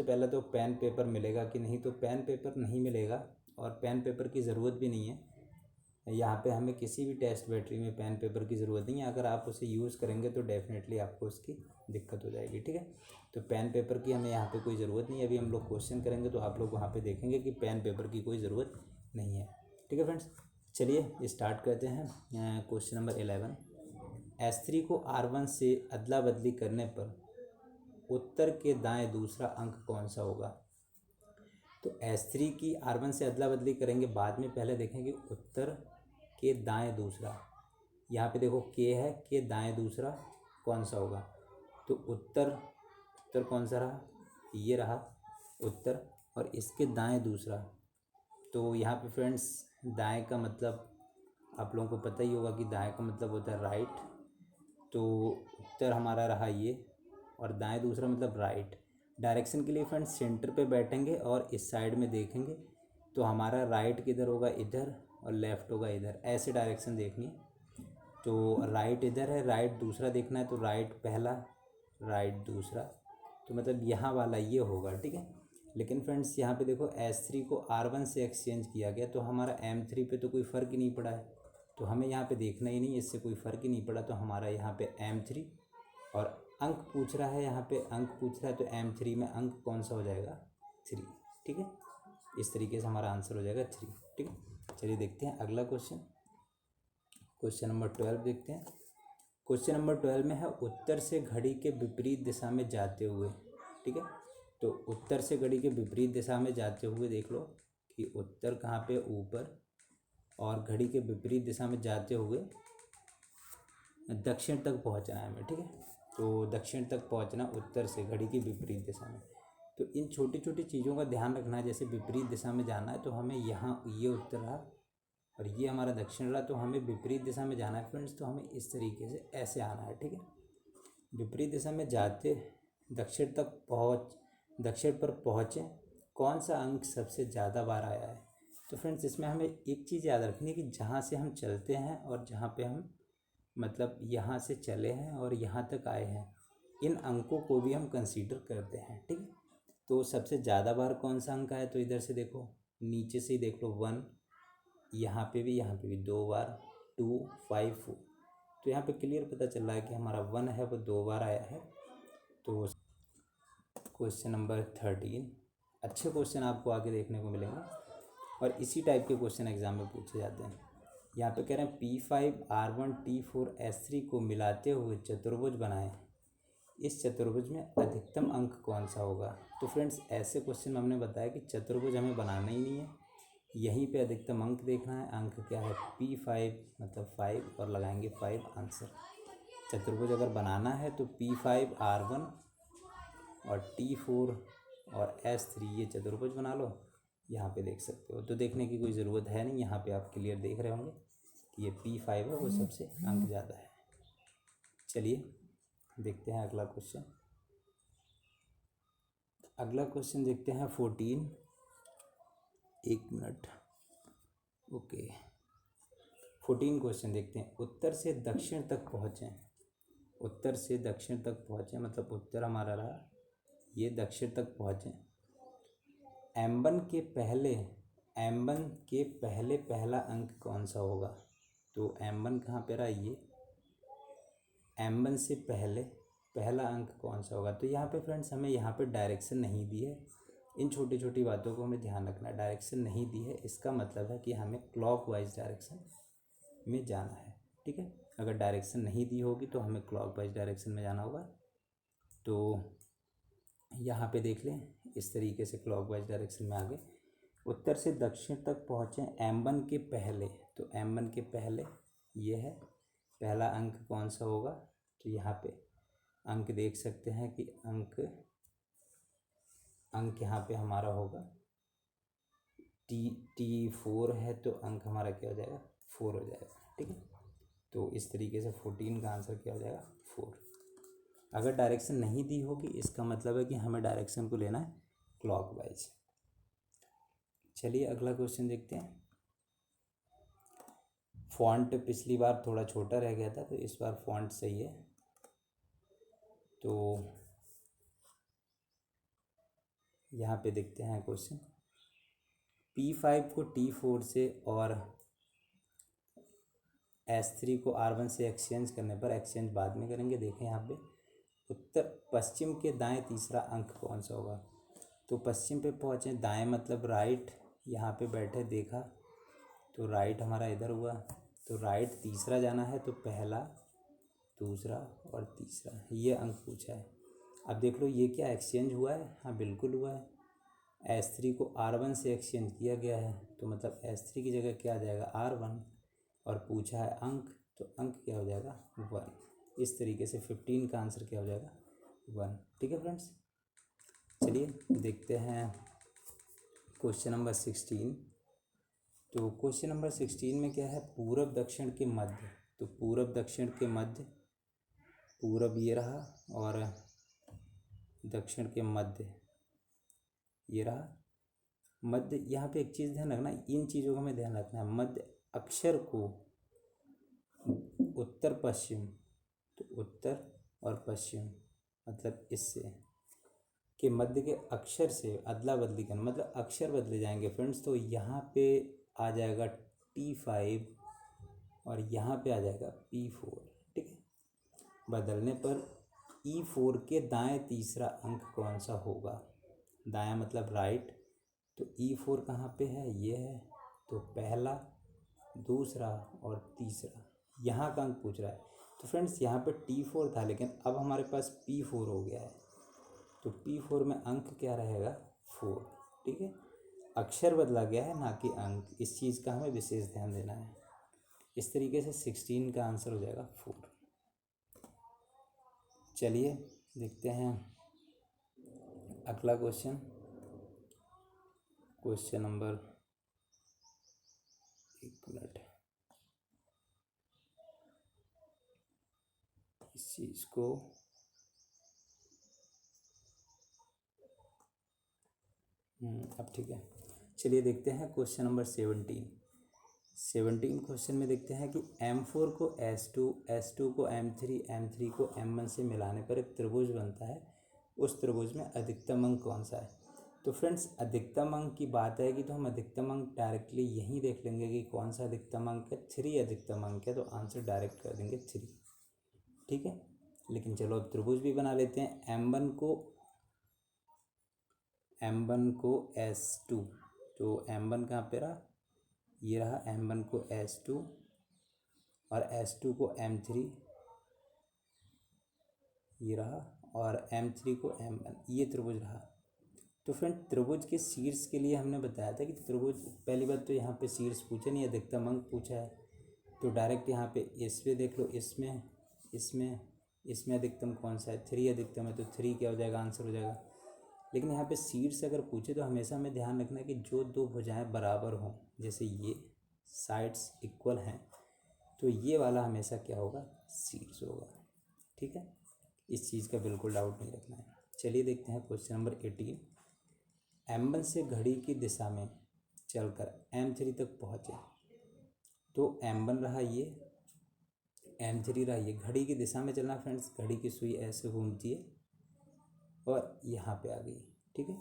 पहले तो pen paper मिलेगा कि नहीं, तो पेन पेपर नहीं मिलेगा और पेन पेपर की ज़रूरत भी नहीं है। यहाँ पे हमें किसी भी टेस्ट बैटरी में पेन पेपर की ज़रूरत नहीं है। अगर आप उसे यूज़ करेंगे तो डेफिनेटली आपको उसकी दिक्कत हो जाएगी, ठीक है। तो पेन पेपर की हमें यहाँ पे कोई ज़रूरत नहीं है। अभी हम लोग क्वेश्चन करेंगे तो आप लोग वहाँ पे देखेंगे कि पेन पेपर की कोई ज़रूरत नहीं है, ठीक है फ्रेंड्स। चलिए स्टार्ट करते हैं। क्वेश्चन नंबर 11, S3 को R1 से अदला बदली करने पर उत्तर के दाएं दूसरा अंक कौन सा होगा। तो S3 की R1 से अदला बदली करेंगे बाद में, पहले देखेंगे उत्तर के दाएं दूसरा। यहाँ पे देखो के है, के दाएं दूसरा कौन सा होगा। तो उत्तर कौन सा रहा, ये रहा उत्तर, और इसके दाएं दूसरा। तो यहाँ पे फ्रेंड्स दाएं का मतलब आप लोगों को पता ही होगा कि दाएं का मतलब होता है राइट। तो उत्तर हमारा रहा ये, और दाएं दूसरा मतलब राइट। डायरेक्शन के लिए फ्रेंड्स सेंटर पे बैठेंगे और इस साइड में देखेंगे तो हमारा राइट किधर होगा, इधर, और लेफ़्ट होगा इधर, ऐसे डायरेक्शन देखनी है। तो राइट इधर है, राइट दूसरा देखना है, तो राइट पहला, राइट दूसरा, तो मतलब यहाँ वाला ये होगा, ठीक है। लेकिन फ्रेंड्स यहाँ पे देखो S3 को R1 से एक्सचेंज किया गया, तो हमारा M3 पे तो कोई फ़र्क ही नहीं पड़ा है, तो हमें यहाँ पे देखना ही नहीं, इससे कोई फ़र्क ही नहीं पड़ा। तो हमारा यहाँ पे M3, और अंक पूछ रहा है, यहाँ पे अंक पूछ रहा है, तो M3 में अंक कौन सा हो जाएगा, 3, ठीक है। इस तरीके से हमारा आंसर हो जाएगा 3, ठीक है। चलिए देखते हैं अगला क्वेश्चन, क्वेश्चन नंबर 12 देखते हैं। क्वेश्चन नंबर 12 में है उत्तर से घड़ी के विपरीत दिशा में जाते हुए, ठीक है। तो उत्तर से घड़ी के विपरीत दिशा में जाते हुए देख लो कि उत्तर कहाँ पे, ऊपर, और घड़ी के विपरीत दिशा में जाते हुए दक्षिण तक पहुँचना है हमें, ठीक है। तो दक्षिण तक पहुँचना उत्तर से घड़ी की विपरीत दिशा में। तो इन छोटी छोटी चीज़ों का ध्यान रखना है। जैसे विपरीत दिशा में जाना है तो हमें यहाँ ये उत्तर रहा और ये हमारा दक्षिण रहा, तो हमें विपरीत दिशा में जाना है फ्रेंड्स। तो हमें इस तरीके से ऐसे आना है, ठीक है। विपरीत दिशा में जाते दक्षिण पर पहुँचे, कौन सा अंक सबसे ज़्यादा बार आया है। तो फ्रेंड्स इसमें हमें एक चीज़ याद रखनी है कि जहाँ से हम चलते हैं और जहाँ पे हम मतलब यहाँ से चले हैं और यहाँ तक आए हैं, इन अंकों को भी हम कंसीडर करते हैं, ठीक है। तो सबसे ज़्यादा बार कौन सा अंक आया, तो इधर से देखो, नीचे से ही देख लो, 1, यहाँ पे भी 2 बार, 2, 5, 4। तो यहाँ पे क्लियर पता चल रहा है कि हमारा 1 है वो 2 बार आया है। तो क्वेश्चन नंबर 13, अच्छे क्वेश्चन आपको आगे देखने को मिलेंगे और इसी टाइप के क्वेश्चन एग्जाम में पूछे जाते हैं। यहाँ पे कह रहे हैं P5 R1 T4 S3 को मिलाते हुए चतुर्भुज बनाएं, इस चतुर्भुज में अधिकतम अंक कौन सा होगा। तो फ्रेंड्स ऐसे क्वेश्चन में हमने बताया कि चतुर्भुज हमें बनाना ही नहीं है, यहीं पे अधिकतम अंक देखना है। अंक क्या है, P5 मतलब 5, और लगाएंगे 5 आंसर। चतुर्भुज अगर बनाना है तो P5 R1 और T4 और S3 ये चतुर्भुज बना लो, यहाँ पे देख सकते हो। तो देखने की कोई ज़रूरत है नहीं, यहाँ पे आप क्लियर देख रहे होंगे कि ये P5 है वो सबसे अंक ज़्यादा है। चलिए देखते हैं अगला क्वेश्चन। अगला क्वेश्चन देखते हैं 14, 1 मिनट, ओके। 14 क्वेश्चन देखते हैं। उत्तर से दक्षिण तक पहुँचें, उत्तर से दक्षिण तक पहुँचें मतलब उत्तर हमारा रहा ये, दक्षिण तक पहुँचें। M1 के पहले पहला अंक कौन सा होगा। तो M1 कहाँ पे रहा, ये M1 से पहले पहला अंक कौन सा होगा। तो यहाँ पे फ्रेंड्स हमें यहाँ पे डायरेक्शन नहीं दी है, इन छोटी छोटी बातों को हमें ध्यान रखना है। डायरेक्शन नहीं दी है इसका मतलब है कि हमें क्लॉकवाइज डायरेक्शन में जाना है, ठीक है। अगर डायरेक्शन नहीं दी होगी तो हमें क्लॉकवाइज डायरेक्शन में जाना होगा। तो यहाँ पे देख लें, इस तरीके से क्लॉकवाइज डायरेक्शन में आगे उत्तर से दक्षिण तक पहुँचें M1 के पहले। तो M1 के पहले ये है, पहला अंक कौन सा होगा। तो यहाँ पे अंक देख सकते हैं कि अंक यहाँ पे हमारा होगा T4 है, तो अंक हमारा क्या हो जाएगा, 4 हो जाएगा, ठीक है। तो इस तरीके से 14 का आंसर क्या हो जाएगा, 4। अगर डायरेक्शन नहीं दी होगी इसका मतलब है कि हमें डायरेक्शन को लेना है क्लॉकवाइज। चलिए अगला क्वेश्चन देखते हैं। फॉन्ट पिछली बार थोड़ा छोटा रह गया था तो इस बार फॉन्ट सही है। तो यहाँ पे देखते हैं क्वेश्चन, P5 को T4 से और S3 को R1 से एक्सचेंज करने पर, एक्सचेंज बाद में करेंगे, देखें यहाँ पे उत्तर पश्चिम के दाएं तीसरा अंक कौन सा होगा। तो पश्चिम पे पहुँचे, दाएं मतलब राइट, यहाँ पे बैठे देखा तो राइट हमारा इधर हुआ, तो राइट तीसरा जाना है, तो पहला दूसरा और तीसरा, ये अंक पूछा है। अब देख लो ये क्या एक्सचेंज हुआ है, हाँ बिल्कुल हुआ है। S3 को R1 से एक्सचेंज किया गया है, तो मतलब S3 की जगह क्या आ जाएगा R1, और पूछा है अंक, तो अंक क्या हो जाएगा 1। इस तरीके से 15 का आंसर क्या हो जाएगा 1। ठीक है फ्रेंड्स, चलिए देखते हैं क्वेश्चन नंबर 16। तो क्वेश्चन नंबर 16 में क्या है, पूरब दक्षिण के मध्य, तो पूरब दक्षिण के मध्य, पूरब ये रहा और दक्षिण के मध्य ये रहा। मध्य, यहाँ पे एक चीज़ ध्यान रखना, इन चीज़ों का हमें ध्यान रखना है। मध्य अक्षर को उत्तर पश्चिम, तो उत्तर और पश्चिम मतलब इससे के मध्य के अक्षर से अदला बदली करना, मतलब अक्षर बदले जाएंगे फ्रेंड्स। तो यहाँ पे आ जाएगा T5 और यहाँ पे आ जाएगा P4। ठीक है, बदलने पर E4 के दाएं तीसरा अंक कौन सा होगा। दायां मतलब राइट, तो E4 कहाँ पे है, ये है, तो पहला दूसरा और तीसरा, यहाँ का अंक पूछ रहा है। तो फ्रेंड्स यहाँ पे T4 था, लेकिन अब हमारे पास P4 हो गया है, तो P4 में अंक क्या रहेगा 4। ठीक है, अक्षर बदला गया है ना कि अंक, इस चीज़ का हमें विशेष ध्यान देना है। इस तरीके से 16 का आंसर हो जाएगा 4। चलिए देखते हैं अगला क्वेश्चन, क्वेश्चन नंबर, एक मिनट, इस चीज़ को अब ठीक है। चलिए देखते हैं क्वेश्चन नंबर 17 क्वेश्चन में देखते हैं कि M4 को S2, S2 को M3, M3 को M1 से मिलाने पर एक त्रिभुज बनता है, उस त्रिभुज में अधिकतम अंक कौन सा है। तो फ्रेंड्स अधिकतम अंक की बात आएगी तो हम अधिकतम अंक डायरेक्टली यहीं देख लेंगे कि कौन सा अधिकतम अंक है, 3 अधिकतम अंक है, तो आंसर डायरेक्ट कर देंगे 3। ठीक है, लेकिन चलो अब त्रिभुज भी बना लेते हैं। M1 को S2, तो M1 कहाँ पे रहा, ये रहा, M1 को S2 और S2 को M3 ये रहा, और M3 को M1, ये त्रिभुज रहा। तो फ्रेंड त्रिभुज के शीर्ष के लिए हमने बताया था कि त्रिभुज, पहली बात तो यहाँ पे शीर्ष पूछे नहीं, अधिकतम अंक पूछा है, तो डायरेक्ट यहाँ पे इस पे देख लो, इसमें अधिकतम कौन सा है, 3 अधिकतम है, तो 3 क्या हो जाएगा, आंसर हो जाएगा। लेकिन यहाँ पे शीर्ष अगर पूछे तो हमेशा हमें ध्यान रखना है कि जो दो भुजाएं बराबर हों, जैसे ये साइड्स इक्वल हैं, तो ये वाला हमेशा क्या होगा, शीर्ष होगा। ठीक है, इस चीज़ का बिल्कुल डाउट नहीं रखना है। चलिए देखते हैं क्वेश्चन नंबर 18। M1 से घड़ी की दिशा में चलकर M3 तक पहुँचे, तो M1 रहा ये, M3 रहा ये। घड़ी की दिशा में चलना फ्रेंड्स, घड़ी की सुई ऐसे घूमती है और यहाँ पे आ गई। ठीक है,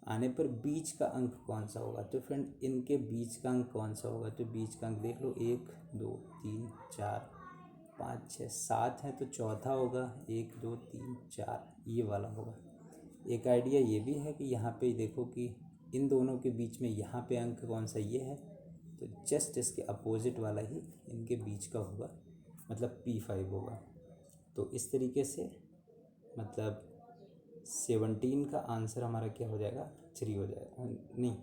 आने पर बीच का अंक कौन सा होगा, तो फ्रेंड इनके बीच का अंक कौन सा होगा, तो बीच का अंक देख लो, 1 2 3 4 5 6 7 है, तो चौथा होगा 1 2 3 4, ये वाला होगा। एक आइडिया ये भी है कि यहाँ पे देखो कि इन दोनों के बीच में यहाँ पे अंक कौन सा, ये है, तो जस्ट इसके अपोजिट वाला ही इनके बीच का होगा, मतलब P5 होगा। तो इस तरीके से मतलब 17 का आंसर हमारा क्या हो जाएगा, 3 हो जाएगा, नहीं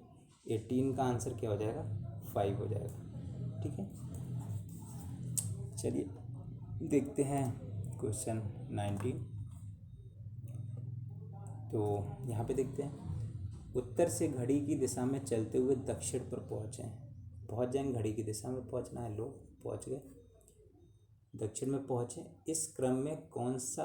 18 का आंसर क्या हो जाएगा, 5 हो जाएगा। ठीक है, चलिए देखते हैं क्वेश्चन 19। तो यहाँ पे देखते हैं, उत्तर से घड़ी की दिशा में चलते हुए दक्षिण पर पहुँच जाएंगे, घड़ी की दिशा में पहुँचना है, लो पहुँच गए, दक्षिण में पहुँचे। इस क्रम में कौन सा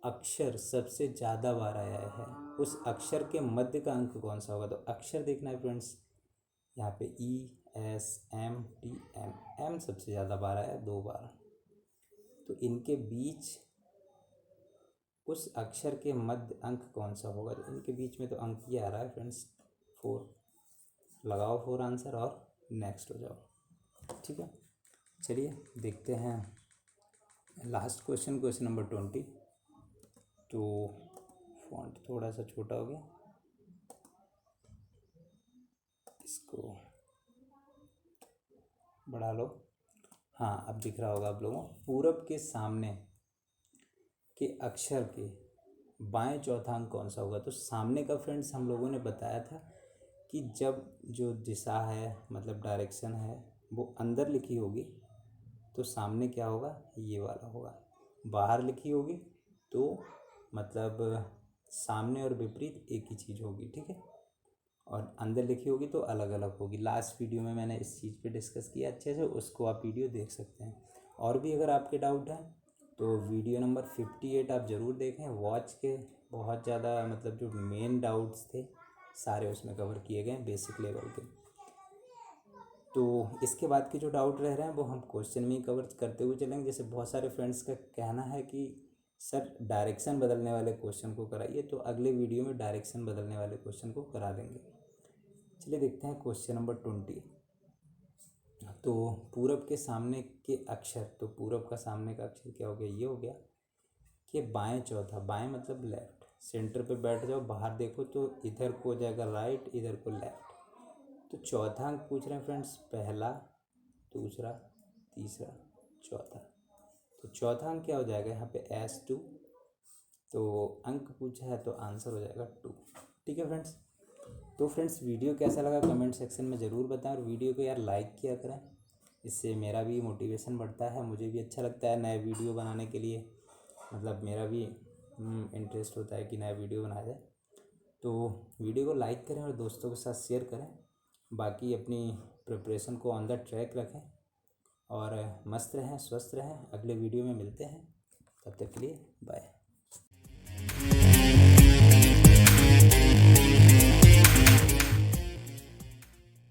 अक्षर सबसे ज़्यादा बार आया है, उस अक्षर के मध्य का अंक कौन सा होगा। तो अक्षर देखना है फ्रेंड्स, यहाँ पे ESMTM, M सबसे ज़्यादा बार आया 2 बार, तो इनके बीच उस अक्षर के मध्य अंक कौन सा होगा। तो इनके बीच में तो अंक ये आ रहा है फ्रेंड्स 4। लगाओ 4 आंसर और नेक्स्ट हो जाओ। ठीक है, चलिए देखते हैं लास्ट क्वेश्चन, क्वेश्चन नंबर 20। तो फॉन्ट थोड़ा सा छोटा हो गया, इसको बढ़ा लो। हाँ, अब दिख रहा होगा आप लोगों को। पूरब के सामने के अक्षर के बाएं चौथा अंक कौन सा होगा। तो सामने का फ्रेंड्स हम लोगों ने बताया था कि जब जो दिशा है मतलब डायरेक्शन है वो अंदर लिखी होगी तो सामने क्या होगा, ये वाला होगा। बाहर लिखी होगी तो मतलब सामने और विपरीत एक ही चीज़ होगी। ठीक है, और अंदर लिखी होगी तो अलग अलग होगी। लास्ट वीडियो में मैंने इस चीज़ पे डिस्कस किया अच्छे से, उसको आप वीडियो देख सकते हैं। और भी अगर आपके डाउट हैं तो वीडियो नंबर 58 आप ज़रूर देखें। वॉच के बहुत ज़्यादा मतलब जो मेन डाउट्स थे सारे उसमें कवर किए गए बेसिक लेवल के। तो इसके बाद के जो डाउट रह रहे हैं वो हम क्वेश्चन में ही कवर करते हुए चलेंगे। जैसे बहुत सारे फ्रेंड्स का कहना है कि सर डायरेक्शन बदलने वाले क्वेश्चन को कराइए, तो अगले वीडियो में डायरेक्शन बदलने वाले क्वेश्चन को करा देंगे। चलिए देखते हैं क्वेश्चन नंबर 20। तो पूरब के सामने के अक्षर, तो पूरब का सामने का अक्षर क्या हो गया, ये हो गया कि बाएं चौथा, बाएं मतलब लेफ्ट। सेंटर पे बैठ जाओ, बाहर देखो तो इधर को हो जाएगा राइट, इधर को लेफ्ट। तो चौथा अंक पूछ रहे हैं फ्रेंड्स, पहला, दूसरा, तीसरा, चौथा। तो चौथा अंक क्या हो जाएगा यहाँ पे S2। तो अंक पूछा है तो आंसर हो जाएगा 2। ठीक है फ्रेंड्स। तो फ्रेंड्स वीडियो कैसा लगा कमेंट सेक्शन में ज़रूर बताएं, और वीडियो को यार लाइक किया करें, इससे मेरा भी मोटिवेशन बढ़ता है, मुझे भी अच्छा लगता है नए वीडियो बनाने के लिए। मतलब मेरा भी इंटरेस्ट होता है कि नया वीडियो बनाया जाए। तो वीडियो को लाइक करें और दोस्तों के साथ शेयर करें। बाकी अपनी प्रिपरेशन को ऑन द ट्रैक रखें और मस्त रहें, स्वस्थ रहें। अगले वीडियो में मिलते हैं, तब तक के लिए बाय।